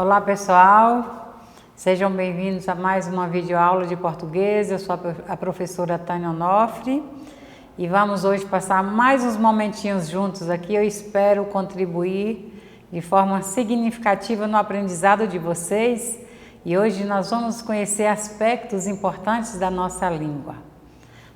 Olá pessoal, sejam bem-vindos a mais uma videoaula de português. Eu sou a professora Tânia Onofre e vamos hoje passar mais uns momentinhos juntos aqui. Eu espero contribuir de forma significativa no aprendizado de vocês e hoje nós vamos conhecer aspectos importantes da nossa língua.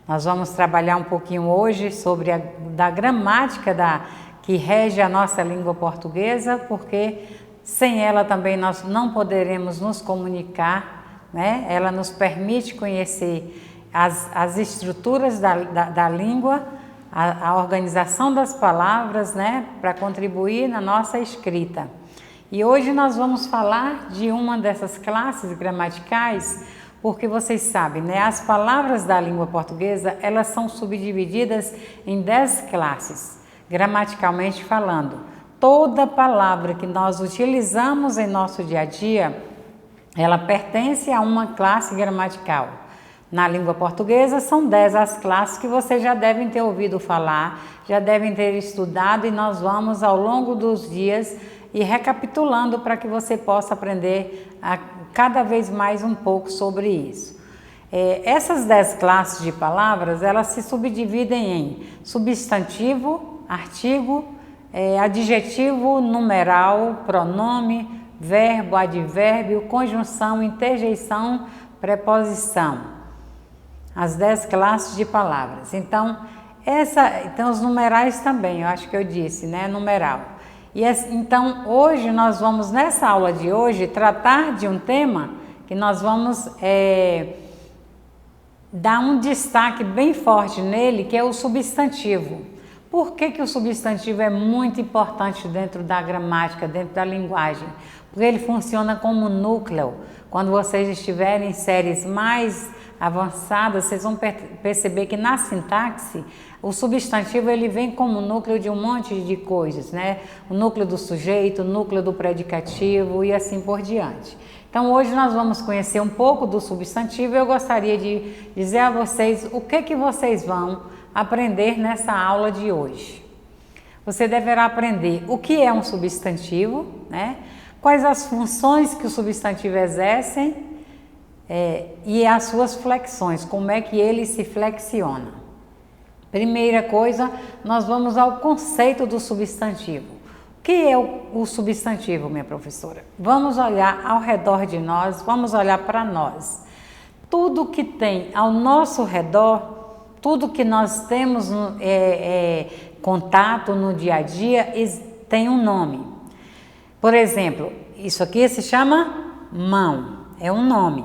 Nós vamos trabalhar um pouquinho hoje sobre da gramática que rege a nossa língua portuguesa, porque sem ela também nós não poderemos nos comunicar, né? Ela nos permite conhecer as estruturas da língua, a organização das palavras, né? Para contribuir na nossa escrita. E hoje nós vamos falar de uma dessas classes gramaticais, porque vocês sabem, né? As palavras da língua portuguesa, elas são subdivididas em 10 classes, gramaticalmente falando. Toda palavra que nós utilizamos em nosso dia a dia, ela pertence a uma classe gramatical. Na língua portuguesa, são 10 as classes que vocês já devem ter ouvido falar, já devem ter estudado, e nós vamos ao longo dos dias ir recapitulando para que você possa aprender cada vez mais um pouco sobre isso. Essas 10 classes de palavras, elas se subdividem em substantivo, artigo, adjetivo, numeral, pronome, verbo, advérbio, conjunção, interjeição, preposição. As 10 classes de palavras. Então, os numerais também, eu acho que eu disse, né? Numeral. Então, hoje nós vamos, nessa aula de hoje, tratar de um tema que nós vamos dar um destaque bem forte nele, que é o substantivo. Por que o substantivo é muito importante dentro da gramática, dentro da linguagem? Porque ele funciona como núcleo. Quando vocês estiverem em séries mais avançadas, vocês vão perceber que na sintaxe, o substantivo ele vem como núcleo de um monte de coisas, né? O núcleo do sujeito, o núcleo do predicativo e assim por diante. Então hoje nós vamos conhecer um pouco do substantivo. Eu gostaria de dizer a vocês o que vocês vão aprender nessa aula de hoje. Você deverá aprender o que é um substantivo, né? Quais as funções que o substantivo exerce e as suas flexões, como é que ele se flexiona. Primeira coisa, nós vamos ao conceito do substantivo. O que é o substantivo, minha professora? Vamos olhar ao redor de nós, vamos olhar para nós. Tudo que tem ao nosso redor, tudo que nós temos contato no dia a dia tem um nome. Por exemplo, isso aqui se chama mão, é um nome.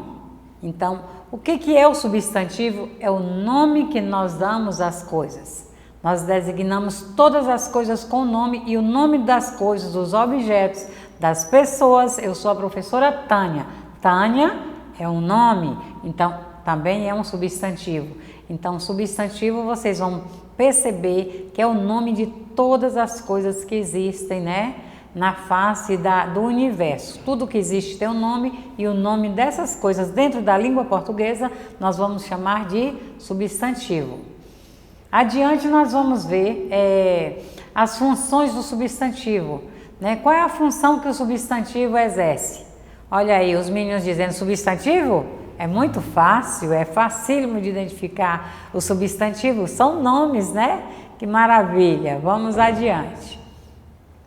Então, o que é o substantivo? É o nome que nós damos às coisas. Nós designamos todas as coisas com nome, e o nome das coisas, dos objetos, das pessoas. Eu sou a professora Tânia. Tânia é um nome, então também é um substantivo. Então, substantivo, vocês vão perceber que é o nome de todas as coisas que existem, né? Na face do universo. Tudo que existe tem um nome, e o nome dessas coisas dentro da língua portuguesa nós vamos chamar de substantivo. Adiante nós vamos ver as funções do substantivo, né? Qual é a função que o substantivo exerce? Olha aí, os meninos dizendo substantivo? É muito fácil, é facílimo de identificar o substantivo, são nomes, né? Que maravilha, vamos adiante.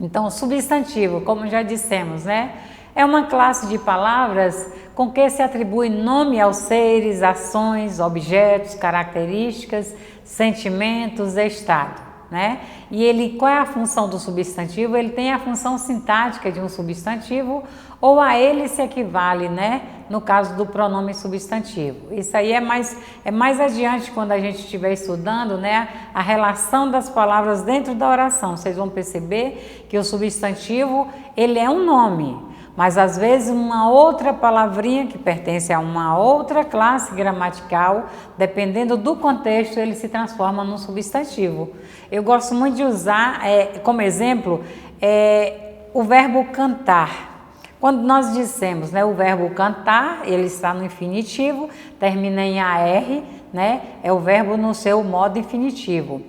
Então, o substantivo, como já dissemos, né? É uma classe de palavras com que se atribui nome aos seres, ações, objetos, características, sentimentos, estado, né? E qual é a função do substantivo? Ele tem a função sintática de um substantivo, ou a ele se equivale, né? No caso do pronome substantivo. Isso aí é mais adiante, quando a gente estiver estudando, né? A relação das palavras dentro da oração. Vocês vão perceber que o substantivo, ele é um nome, mas às vezes uma outra palavrinha que pertence a uma outra classe gramatical, dependendo do contexto, ele se transforma num substantivo. Eu gosto muito de usar como exemplo o verbo cantar. Quando nós dissemos, né, o verbo cantar, ele está no infinitivo, termina em AR, né, é o verbo no seu modo infinitivo.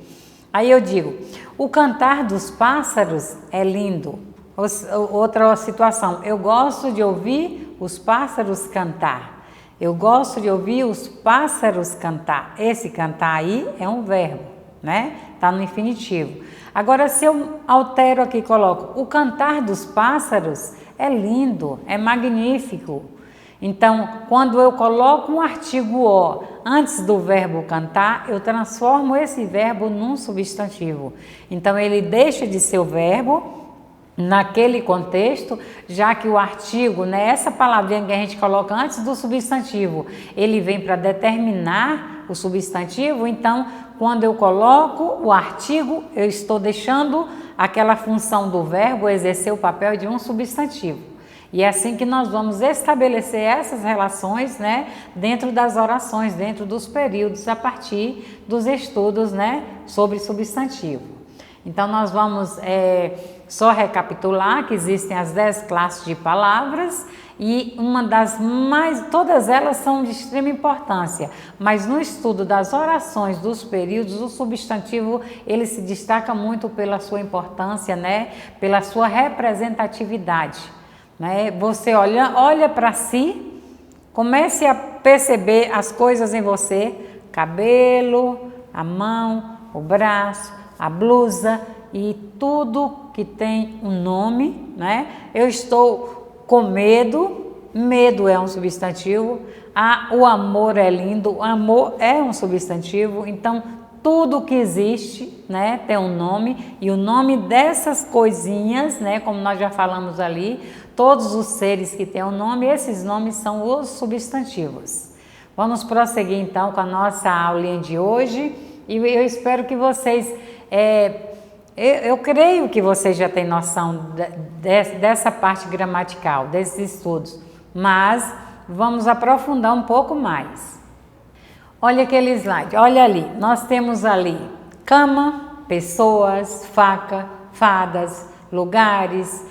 Aí eu digo, o cantar dos pássaros é lindo. Outra situação, eu gosto de ouvir os pássaros cantar. Eu gosto de ouvir os pássaros cantar. Esse cantar aí é um verbo, né? Tá no infinitivo. Agora, se eu altero aqui, coloco o cantar dos pássaros, é lindo, é magnífico. Então, quando eu coloco um artigo O antes do verbo cantar, eu transformo esse verbo num substantivo. Então, ele deixa de ser o verbo naquele contexto, já que o artigo, né, essa palavrinha que a gente coloca antes do substantivo, ele vem para determinar o substantivo. Então, quando eu coloco o artigo, eu estou deixando aquela função do verbo exercer o papel de um substantivo. E é assim que nós vamos estabelecer essas relações, né, dentro das orações, dentro dos períodos, a partir dos estudos, né, sobre substantivo. Então, nós vamos só recapitular que existem as 10 classes de palavras e uma das mais, todas elas são de extrema importância, mas no estudo das orações dos períodos, o substantivo, ele se destaca muito pela sua importância, né, pela sua representatividade. Né? Você olha para si, comece a perceber as coisas em você, cabelo, a mão, o braço, a blusa e tudo que tem um nome, né? Eu estou com medo, medo é um substantivo, o amor é lindo, o amor é um substantivo, então tudo que existe, né, tem um nome, e o nome dessas coisinhas, né, como nós já falamos ali, todos os seres que têm um nome, esses nomes são os substantivos. Vamos prosseguir então com a nossa aulinha de hoje, e eu espero que vocês, eu creio que vocês já têm noção dessa parte gramatical, desses estudos, mas vamos aprofundar um pouco mais. Olha aquele slide, olha ali, nós temos ali cama, pessoas, faca, fadas, lugares,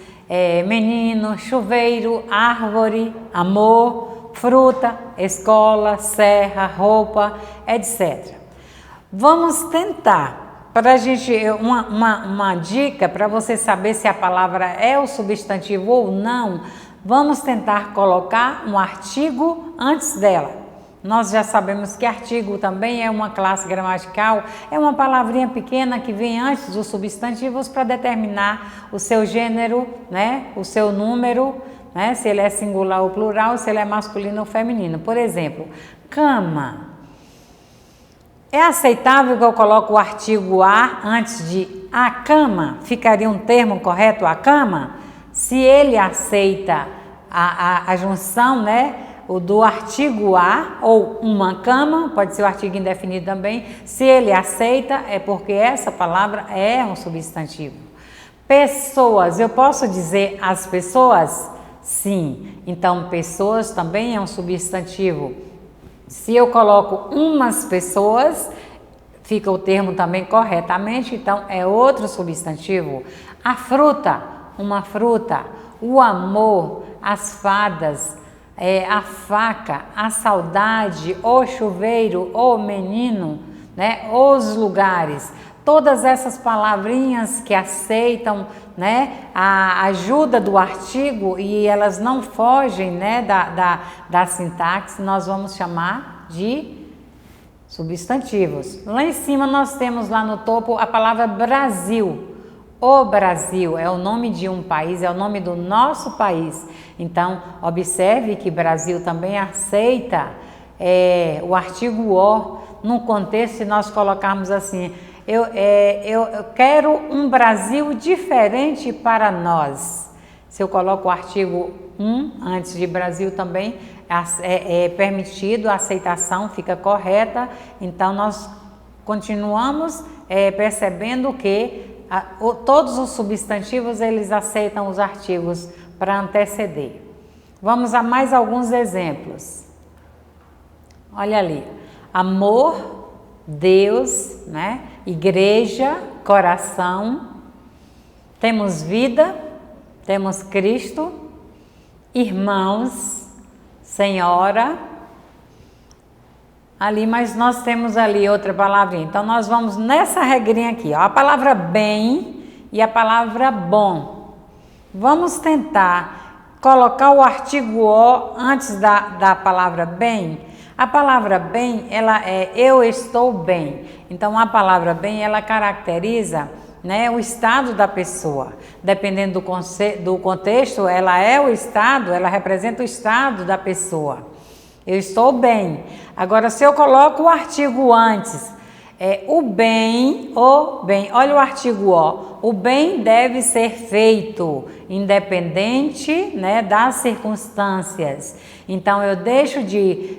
menino, chuveiro, árvore, amor, fruta, escola, serra, roupa, etc. Vamos tentar, para a gente, uma dica para você saber se a palavra é o substantivo ou não, vamos tentar colocar um artigo antes dela. Nós já sabemos que artigo também é uma classe gramatical, é uma palavrinha pequena que vem antes dos substantivos para determinar o seu gênero, né? O seu número, né? Se ele é singular ou plural, se ele é masculino ou feminino. Por exemplo, cama. É aceitável que eu coloque o artigo a antes de a cama? Ficaria um termo correto, a cama? Se ele aceita a junção, né? O do artigo a, ou uma cama, pode ser o artigo indefinido também, se ele aceita, é porque essa palavra é um substantivo. Pessoas, eu posso dizer as pessoas? Sim, então pessoas também é um substantivo. Se eu coloco umas pessoas, fica o termo também corretamente, então é outro substantivo. A fruta, uma fruta. O amor, as fadas, a faca, a saudade, o chuveiro, o menino, né? Os lugares, todas essas palavrinhas que aceitam, né, a ajuda do artigo e elas não fogem, né, da sintaxe, nós vamos chamar de substantivos. Lá em cima nós temos lá no topo a palavra Brasil. O Brasil é o nome de um país, é o nome do nosso país. Então, observe que Brasil também aceita o artigo O no contexto, se nós colocarmos assim, eu quero um Brasil diferente para nós. Se eu coloco o artigo antes de Brasil também, é permitido, a aceitação fica correta. Então, nós continuamos percebendo que todos os substantivos, eles aceitam os artigos para anteceder. Vamos a mais alguns exemplos. Olha ali, amor, Deus, né? Igreja, coração, temos vida, temos Cristo, irmãos, Senhora, ali, mas nós temos ali outra palavrinha. Então, nós vamos nessa regrinha aqui, ó, a palavra bem e a palavra bom. Vamos tentar colocar o artigo o antes da palavra bem. A palavra bem, ela é eu estou bem. Então, a palavra bem, ela caracteriza, né, o estado da pessoa. Dependendo do contexto, ela é o estado, ela representa o estado da pessoa. Eu estou bem. Agora, se eu coloco o artigo antes, o bem, olha o artigo o bem deve ser feito, independente, né, das circunstâncias. Então, eu deixo de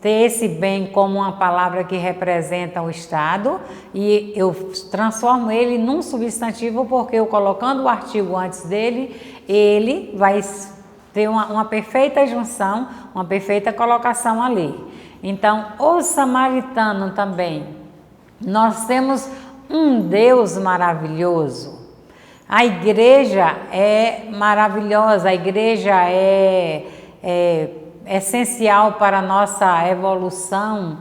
ter esse bem como uma palavra que representa o estado e eu transformo ele num substantivo, porque eu colocando o artigo antes dele, ele vai ter uma perfeita junção, uma perfeita colocação ali. Então, o samaritano também. Nós temos um Deus maravilhoso. A igreja é maravilhosa, a igreja é essencial para a nossa evolução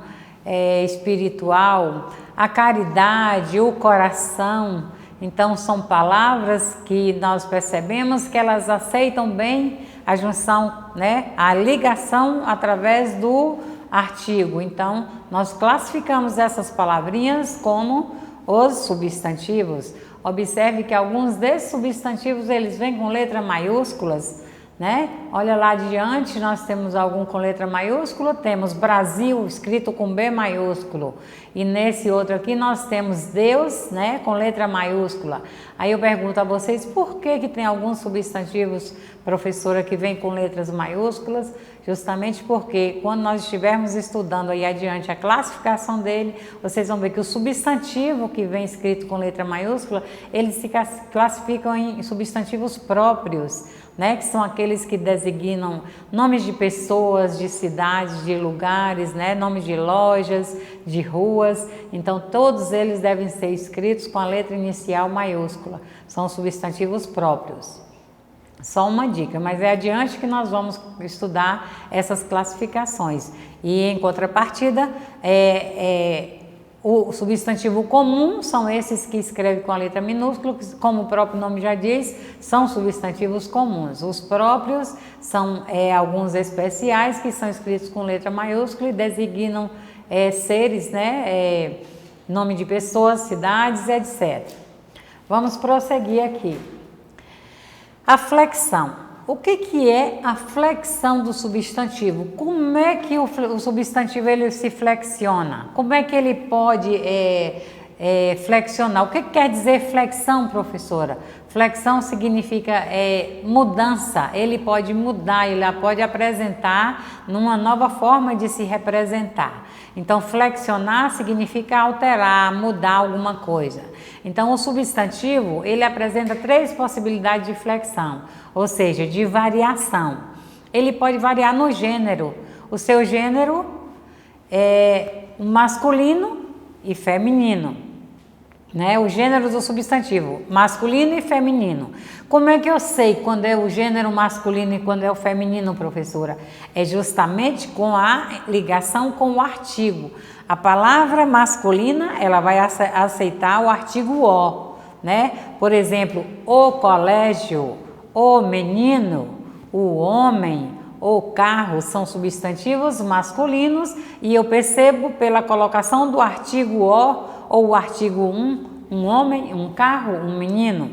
espiritual. A caridade, o coração. Então, são palavras que nós percebemos que elas aceitam bem a junção, né? A ligação através do artigo. Então, nós classificamos essas palavrinhas como os substantivos. Observe que alguns desses substantivos, eles vêm com letras maiúsculas, né? Olha lá adiante, nós temos algum com letra maiúscula, temos Brasil escrito com B maiúsculo, e nesse outro aqui nós temos Deus, né, com letra maiúscula. Aí eu pergunto a vocês, por que tem alguns substantivos, professora, que vem com letras maiúsculas? Justamente porque quando nós estivermos estudando aí adiante a classificação dele, vocês vão ver que o substantivo que vem escrito com letra maiúscula, eles se classificam em substantivos próprios, né, que são aqueles que designam nomes de pessoas, de cidades, de lugares, né, nomes de lojas, de ruas. Então, todos eles devem ser escritos com a letra inicial maiúscula. São substantivos próprios. Só uma dica, mas é adiante que nós vamos estudar essas classificações. E, em contrapartida, o substantivo comum são esses que escrevem com a letra minúscula, que, como o próprio nome já diz, são substantivos comuns. Os próprios são alguns especiais que são escritos com letra maiúscula e designam seres, né, nome de pessoas, cidades, etc. Vamos prosseguir aqui. A flexão. O que é a flexão do substantivo? Como é que o substantivo ele se flexiona? Como é que ele pode flexionar? O que quer dizer flexão, professora? Flexão significa mudança. Ele pode mudar, ele pode apresentar numa nova forma de se representar. Então, flexionar significa alterar, mudar alguma coisa. Então, o substantivo, ele apresenta 3 possibilidades de flexão, ou seja, de variação. Ele pode variar no gênero. O seu gênero é masculino e feminino, né? O gênero do substantivo, masculino e feminino. Como é que eu sei quando é o gênero masculino e quando é o feminino, professora? É justamente com a ligação com o artigo. A palavra masculina, ela vai aceitar o artigo o, né? Por exemplo, o colégio, o menino, o homem, o carro são substantivos masculinos e eu percebo pela colocação do artigo o ou o artigo um homem, um carro, um menino.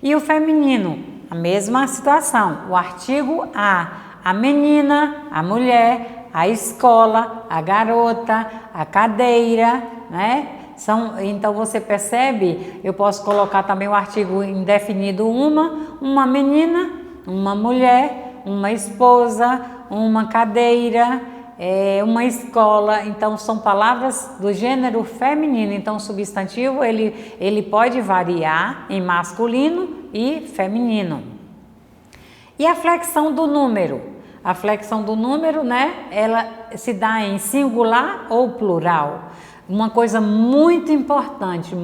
E o feminino, a mesma situação, o artigo a menina, a mulher, a escola, a garota, a cadeira, né? Então você percebe, eu posso colocar também o artigo indefinido uma menina, uma mulher, uma esposa, uma cadeira, uma escola. Então são palavras do gênero feminino. Então o substantivo ele pode variar em masculino e feminino. E a flexão do número? A flexão do número, né, ela se dá em singular ou plural. Uma coisa muito importante,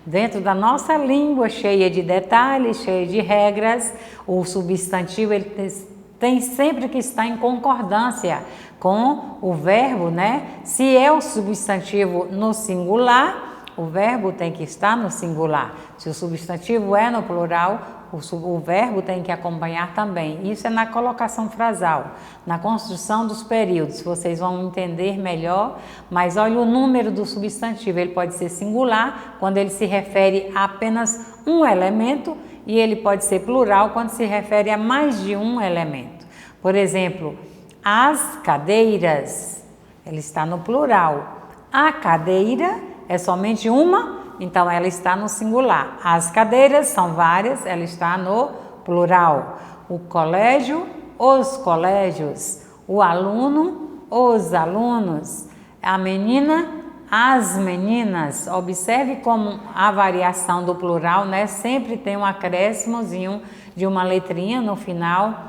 dentro da nossa língua cheia de detalhes, cheia de regras, o substantivo ele tem sempre que estar em concordância com o verbo, né? Se é o substantivo no singular, o verbo tem que estar no singular. Se o substantivo é no plural, o verbo tem que acompanhar também. Isso é na colocação frasal, na construção dos períodos. Vocês vão entender melhor, mas olha o número do substantivo. Ele pode ser singular quando ele se refere a apenas um elemento e ele pode ser plural quando se refere a mais de um elemento. Por exemplo, as cadeiras, ele está no plural. A cadeira é somente uma, então ela está no singular. As cadeiras são várias, ela está no plural. O colégio, os colégios. O aluno, os alunos. A menina, as meninas. Observe como a variação do plural, né? Sempre tem um acréscimozinho de uma letrinha no final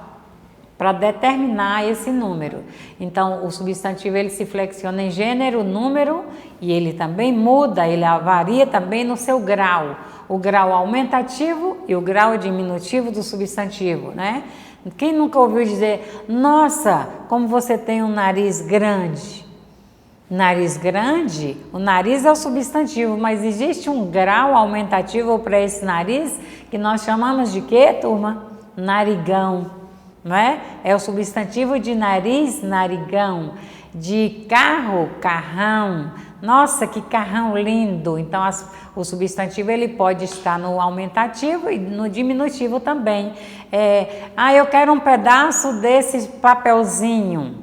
para determinar esse número. Então, o substantivo ele se flexiona em gênero, número, e ele também muda, ele varia também no seu grau. O grau aumentativo e o grau diminutivo do substantivo, né? Quem nunca ouviu dizer, nossa, como você tem um nariz grande? Nariz grande, o nariz é o substantivo, mas existe um grau aumentativo para esse nariz que nós chamamos de quê, turma? Narigão. Não é? É o substantivo de nariz, narigão, de carro, carrão. Nossa, que carrão lindo! Então, o substantivo ele pode estar no aumentativo e no diminutivo também. Eu quero um pedaço desse papelzinho.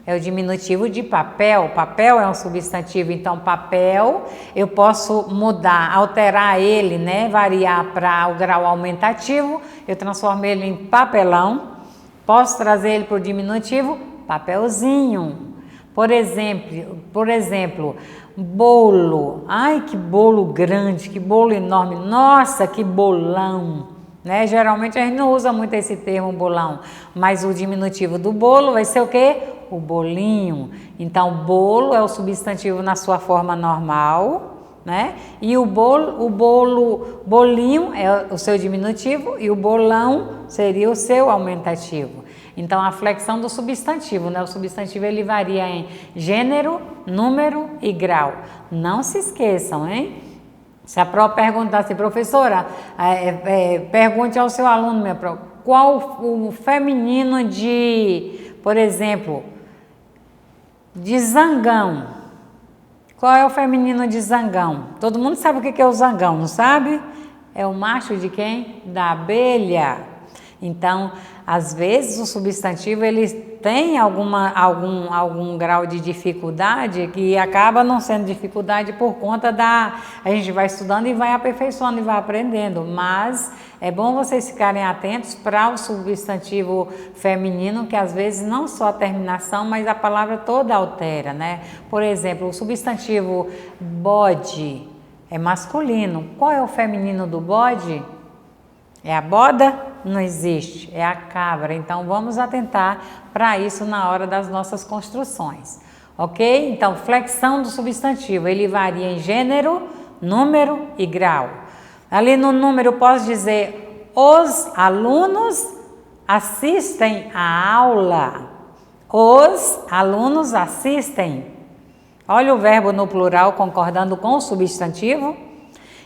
É o diminutivo de papel. Papel é um substantivo, então papel eu posso mudar, alterar ele, né? Variar para o grau aumentativo. Eu transformo ele em papelão. Posso trazer ele para o diminutivo? Papelzinho. Por exemplo, bolo. Ai, que bolo grande, que bolo enorme. Nossa, que bolão. Né? Geralmente a gente não usa muito esse termo bolão, mas o diminutivo do bolo vai ser o quê? O bolinho. Então, bolo é o substantivo na sua forma normal, né? E o bolinho é o seu diminutivo e o bolão seria o seu aumentativo. Então, a flexão do substantivo, né? O substantivo ele varia em gênero, número e grau. Não se esqueçam, hein? Se a prova perguntar assim, professora, pergunte ao seu aluno, qual o feminino de, por exemplo, de zangão? Qual é o feminino de zangão? Todo mundo sabe o que é o zangão, não sabe? É o macho de quem? Da abelha. Então, às vezes o substantivo ele tem algum grau de dificuldade que acaba não sendo dificuldade por conta a gente vai estudando e vai aperfeiçoando e vai aprendendo, mas é bom vocês ficarem atentos para o substantivo feminino, que às vezes não só a terminação, mas a palavra toda altera, né? Por exemplo, o substantivo bode é masculino. Qual é o feminino do bode? É a boda? Não existe, é a cabra. Então, vamos atentar para isso na hora das nossas construções, ok? Então, flexão do substantivo, ele varia em gênero, número e grau. Ali no número, posso dizer, os alunos assistem à aula. Os alunos assistem. Olha o verbo no plural concordando com o substantivo.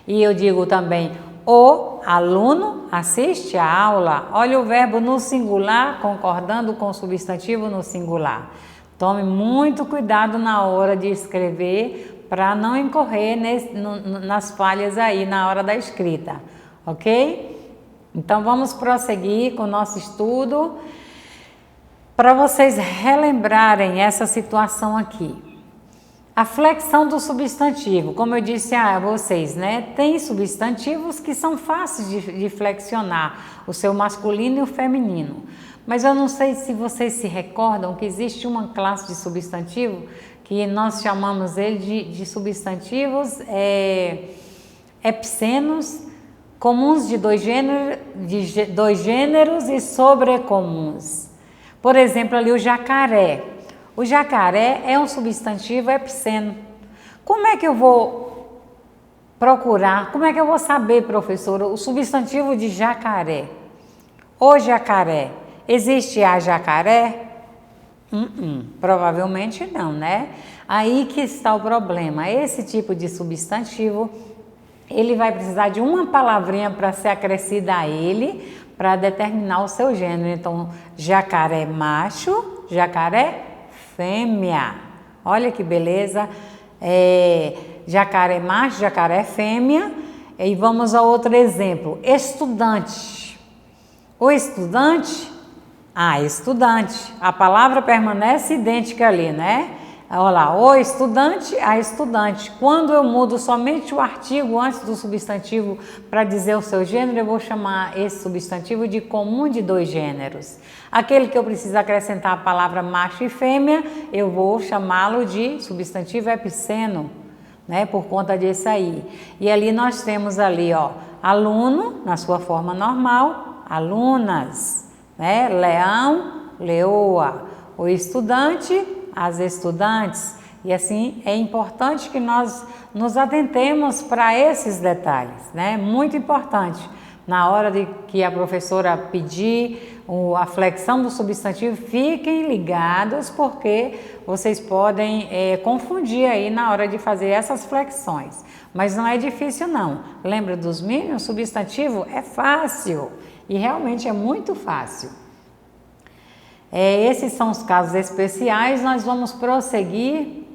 E eu digo também, o aluno assiste à aula. Olha o verbo no singular concordando com o substantivo no singular. Tome muito cuidado na hora de escrever para não incorrer nas falhas aí na hora da escrita, ok? Então vamos prosseguir com o nosso estudo para vocês relembrarem essa situação aqui. A flexão do substantivo, como eu disse a vocês, né? Tem substantivos que são fáceis de flexionar, o seu masculino e o feminino. Mas eu não sei se vocês se recordam que existe uma classe de substantivo que nós chamamos ele de substantivos epicenos, comuns de dois gêneros e sobrecomuns. Por exemplo, ali o jacaré. O jacaré é um substantivo epiceno. Como é que eu vou procurar, como é que eu vou saber, professora, o substantivo de jacaré? O jacaré. Existe a jacaré? Provavelmente não, né? Aí que está o problema. Esse tipo de substantivo, ele vai precisar de uma palavrinha para ser acrescida a ele, para determinar o seu gênero. Então, jacaré macho, jacaré fêmea. Olha que beleza. Jacaré macho, jacaré fêmea. E vamos a outro exemplo. Estudante. O estudante, estudante. A palavra permanece idêntica ali, né? Olha lá, o estudante, a estudante. Quando eu mudo somente o artigo antes do substantivo para dizer o seu gênero, eu vou chamar esse substantivo de comum de dois gêneros. Aquele que eu preciso acrescentar a palavra macho e fêmea, eu vou chamá-lo de substantivo epiceno, né? Por conta disso aí. E ali nós temos ali, ó, aluno, na sua forma normal, alunas, né? Leão, leoa. O estudante, as estudantes, e assim é importante que nós nos atentemos para esses detalhes, né? Muito importante. Na hora de que a professora pedir a flexão do substantivo, fiquem ligados, porque vocês podem confundir aí na hora de fazer essas flexões. Mas não é difícil não. Lembra dos mínimos? Substantivo é fácil e realmente é muito fácil. Esses são os casos especiais. Nós vamos prosseguir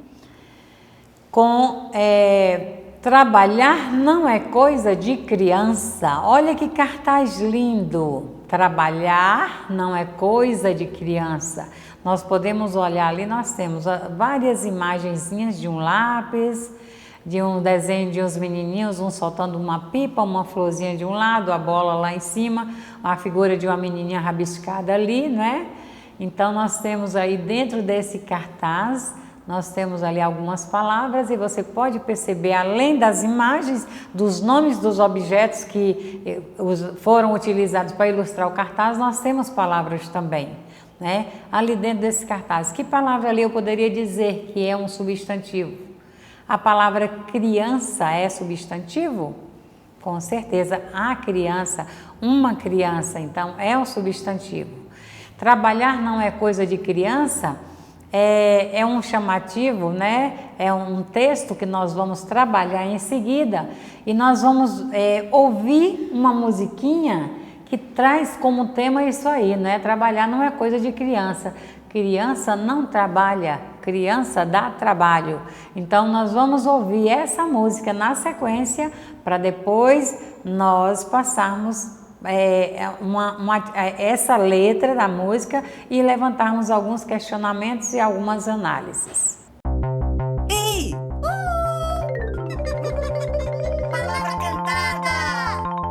com trabalhar não é coisa de criança. Olha que cartaz lindo. Trabalhar não é coisa de criança. Nós podemos olhar ali, nós temos várias imagenzinhas de um lápis, de um desenho de uns menininhos, um soltando uma pipa, uma florzinha de um lado, a bola lá em cima, a figura de uma menininha rabiscada ali, né? Então, nós temos aí dentro desse cartaz, nós temos ali algumas palavras e você pode perceber, além das imagens, dos nomes dos objetos que foram utilizados para ilustrar o cartaz, nós temos palavras também, né? Ali dentro desse cartaz, que palavra ali eu poderia dizer que é um substantivo? A palavra criança é substantivo? Com certeza, a criança, uma criança, então, é um substantivo. Trabalhar não é coisa de criança, é um chamativo, né? É um texto que nós vamos trabalhar em seguida e nós vamos ouvir uma musiquinha que traz como tema isso aí, né? Trabalhar não é coisa de criança. Criança não trabalha, criança dá trabalho. Então, nós vamos ouvir essa música na sequência para depois nós passarmos essa letra da música e levantarmos alguns questionamentos e algumas análises. Ei! Palavra cantada!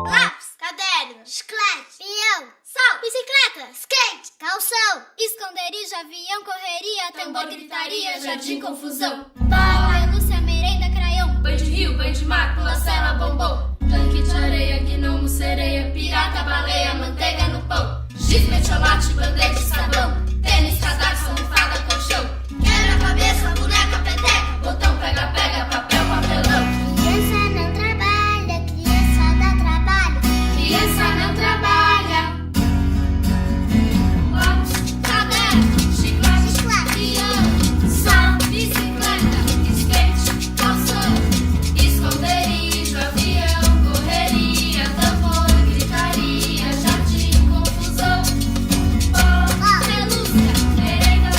Lápis, caderno, chiclete, pinhão, sal, bicicleta, skate, calção, esconderijo, avião, correria, tambor, gritaria, jardim, confusão, bola, pelúcia, merenda, craião, banho de rio, banho de mar, pula-cela, bombom, tanque de areia, gnomo, sereia, pirata, baleia, manteiga no pão, giz, metiolate, band-aid, sabão, tênis, cadarço, almofada, colchão, quebra-cabeça, boneca, peteca, botão, pega-pega, papel, papelão. Criança não trabalha, criança dá trabalho, Criança não trabalha. Lápis, caderno, chiclete, pinhão, sal, bicicleta, skate, calção, esconderijo, avião, correria, tambor, gritaria, jardim, confusão, bola, pelúcia, merenda,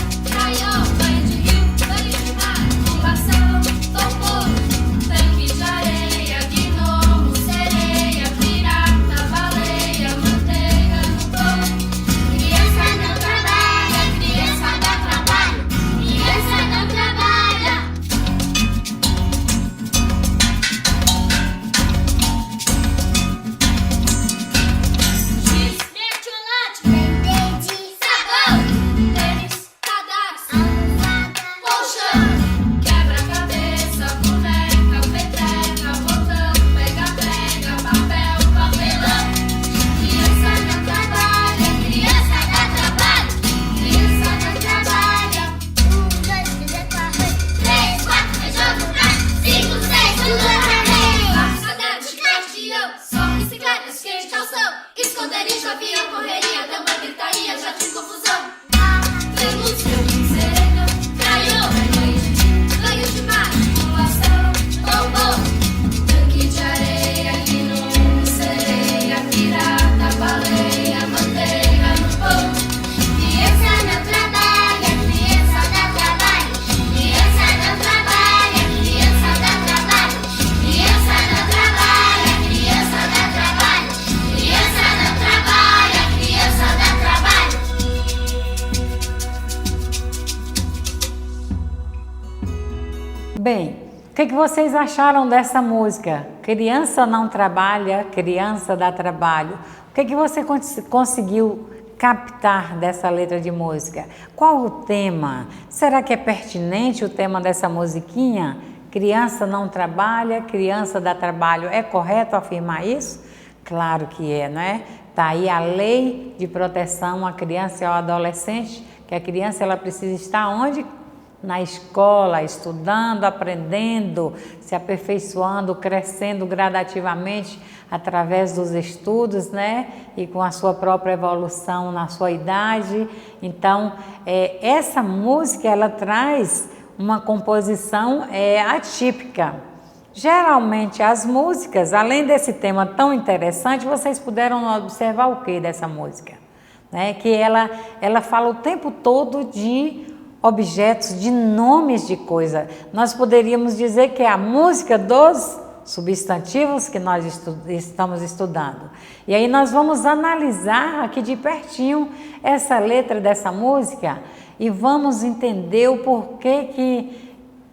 Bem, o que vocês acharam dessa música? Criança não trabalha, criança dá trabalho. O que você conseguiu captar dessa letra de música? Qual o tema? Será que é pertinente o tema dessa musiquinha? Criança não trabalha, criança dá trabalho. É correto afirmar isso? Claro que é, não é? Está aí a lei de proteção à criança e ao adolescente, que a criança ela precisa estar onde? Na escola, estudando, aprendendo, se aperfeiçoando, crescendo gradativamente através dos estudos, né? E com a sua própria evolução na sua idade. Então, essa música, ela traz uma composição atípica. Geralmente, as músicas, além desse tema tão interessante, vocês puderam observar o que dessa música? Né? Que ela fala o tempo todo de objetos, de nomes de coisa. Nós poderíamos dizer que é a música dos substantivos que nós estamos estudando. E aí nós vamos analisar aqui de pertinho essa letra dessa música e vamos entender o porquê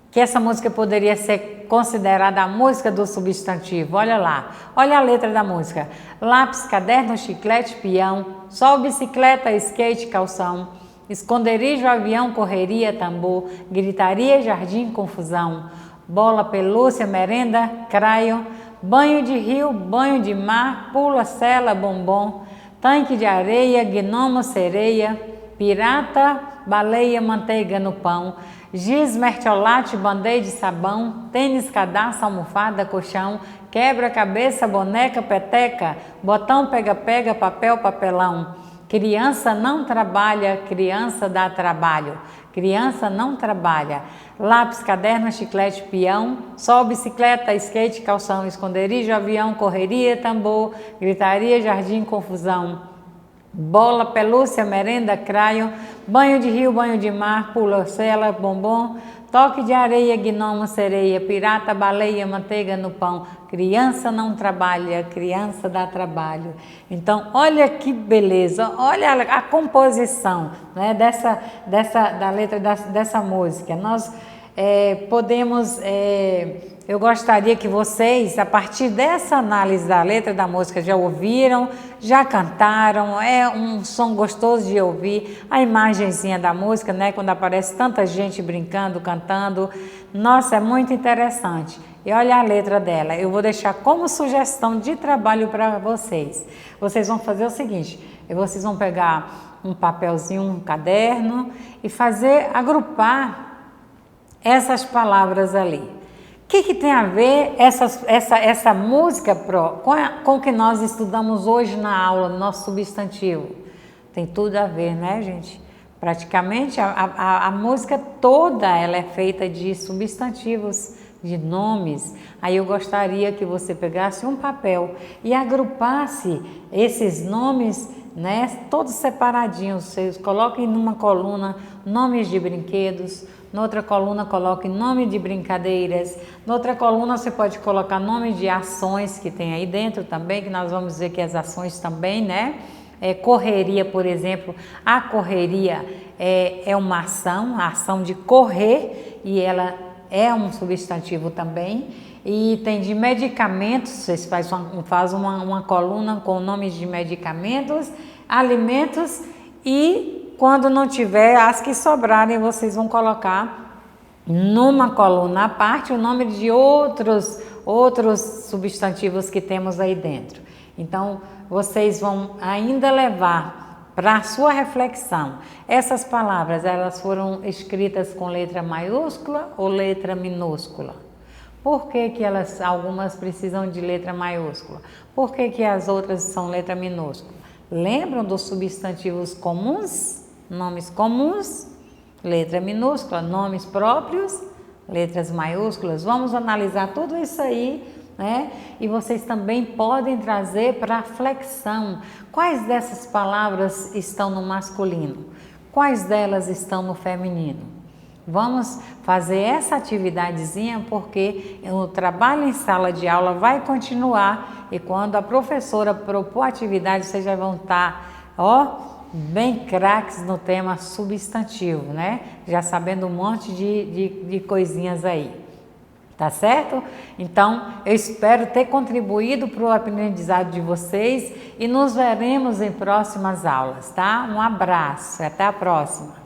que essa música poderia ser considerada a música do substantivo. Olha lá, olha a letra da música. Lápis, caderno, chiclete, peão, sol, bicicleta, skate, calção, esconderijo, avião, correria, tambor, gritaria, jardim, confusão, bola, pelúcia, merenda, craio, banho de rio, banho de mar, pula, sela, bombom, tanque de areia, gnomo, sereia, pirata, baleia, manteiga no pão, giz, mertiolate, band-aid, sabão, tênis, cadarço, almofada, colchão, quebra-cabeça, boneca, peteca, botão, pega-pega, papel, papelão. Criança não trabalha, criança dá trabalho. Criança não trabalha. Lápis, caderno, chiclete, peão, sol, bicicleta, skate, calção, esconderijo, avião, correria, tambor, gritaria, jardim, confusão. Bola, pelúcia, merenda, craio, banho de rio, banho de mar, pula, sela, bombom, toque de areia, gnomo, sereia, pirata, baleia, manteiga no pão. Criança não trabalha, criança dá trabalho. Então, olha que beleza, olha a composição, né, da letra dessa música. Nós podemos... eu gostaria que vocês, a partir dessa análise da letra da música, já ouviram, já cantaram, é um som gostoso de ouvir, a imagenzinha da música, né, quando aparece tanta gente brincando, cantando, nossa, é muito interessante. E olha a letra dela, eu vou deixar como sugestão de trabalho para vocês. Vocês vão fazer o seguinte, vocês vão pegar um papelzinho, um caderno e agrupar essas palavras ali. O que tem a ver essa música com o que nós estudamos hoje na aula, no nosso substantivo? Tem tudo a ver, né, gente? Praticamente a música toda ela é feita de substantivos, de nomes. Aí eu gostaria que você pegasse um papel e agrupasse esses nomes, né, todos separadinhos. Vocês coloquem numa coluna nomes de brinquedos, noutra coluna coloque nome de brincadeiras, noutra coluna você pode colocar nome de ações que tem aí dentro também, que nós vamos dizer que as ações também, né? Correria, por exemplo, a correria é uma ação, a ação de correr, e ela é um substantivo também. E tem de medicamentos, vocês fazem uma coluna com nomes de medicamentos, alimentos, e quando não tiver, as que sobrarem, vocês vão colocar numa coluna à parte o nome de outros substantivos que temos aí dentro. Então, vocês vão ainda levar para a sua reflexão. Essas palavras, elas foram escritas com letra maiúscula ou letra minúscula? Por que algumas precisam de letra maiúscula? Por que as outras são letra minúscula? Lembram dos substantivos comuns? Nomes comuns, letra minúscula, nomes próprios, letras maiúsculas. Vamos analisar tudo isso aí, né? E vocês também podem trazer para a flexão. Quais dessas palavras estão no masculino? Quais delas estão no feminino? Vamos fazer essa atividadezinha, porque o trabalho em sala de aula vai continuar, e quando a professora propor a atividade, vocês já vão estar, bem craques no tema substantivo, né? Já sabendo um monte de coisinhas aí. Tá certo? Então, eu espero ter contribuído para o aprendizado de vocês e nos veremos em próximas aulas, tá? Um abraço e até a próxima.